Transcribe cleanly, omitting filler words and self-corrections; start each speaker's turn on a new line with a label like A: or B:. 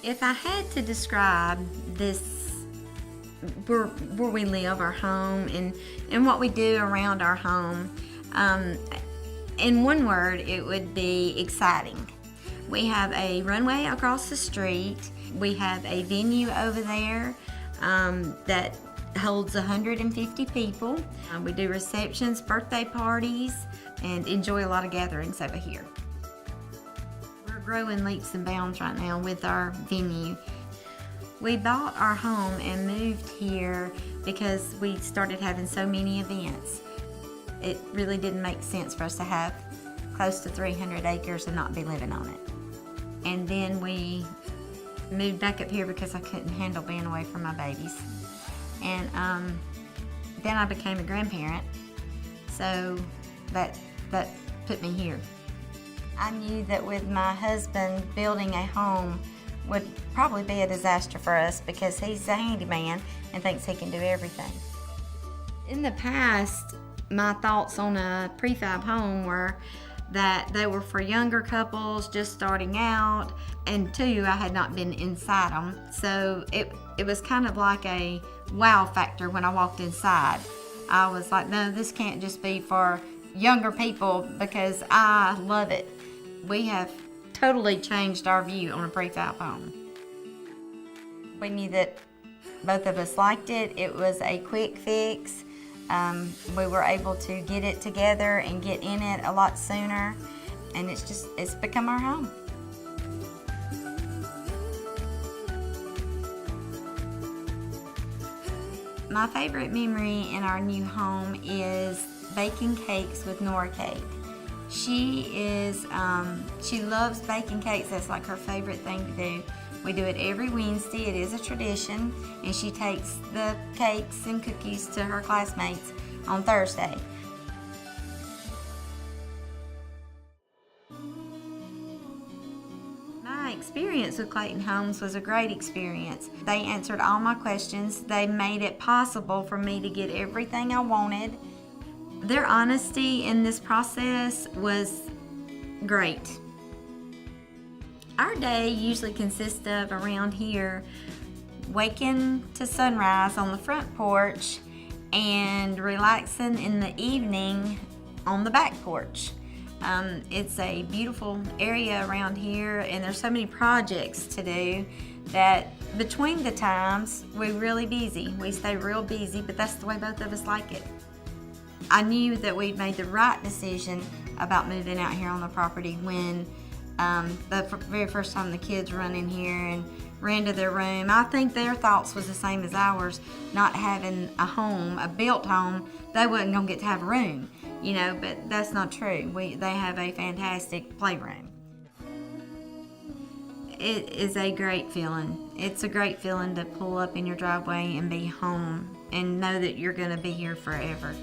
A: If I had to describe this, where we live, our home, and what we do around our home, in one word, it would be exciting. We have a runway across the street. We have a venue over there that holds 150 people. We do receptions, birthday parties, and enjoy a lot of gatherings over here. We're growing leaps and bounds right now with our venue. We bought our home and moved here because we started having so many events. It really didn't make sense for us to have close to 300 acres and not be living on it. And then we moved back up here because I couldn't handle being away from my babies. And then I became a grandparent, so that put me here. I knew that with my husband, building a home would probably be a disaster for us because he's a handyman and thinks he can do everything. In the past, my thoughts on a prefab home were that they were for younger couples just starting out, and two, I had not been inside them, so it was kind of like a wow factor when I walked inside. I was like, no, this can't just be for younger people because I love it. We have totally changed our view on a prefab home. We knew that both of us liked it. It was a quick fix. We were able to get it together and get in it a lot sooner, and it's become our home. My favorite memory in our new home is baking cakes with Nora Cake. She loves baking cakes. That's like her favorite thing to do. We do it every Wednesday. It is a tradition, and she takes the cakes and cookies to her classmates on Thursday. My experience with Clayton Homes was a great experience. They answered all my questions. They made it possible for me to get everything I wanted. Their honesty in this process was great. Our day usually consists of, around here, waking to sunrise on the front porch and relaxing in the evening on the back porch. It's a beautiful area around here, and there's so many projects to do that between the times we're really busy. We stay real busy, but that's the way both of us like it. I knew that we'd made the right decision about moving out here on the property when the very first time the kids run in here and ran to their room. I think their thoughts was the same as ours, not having a home, a built home. They wasn't gonna get to have a room, but that's not true. They have a fantastic playroom. It is a great feeling. It's a great feeling to pull up in your driveway and be home and know that you're gonna be here forever.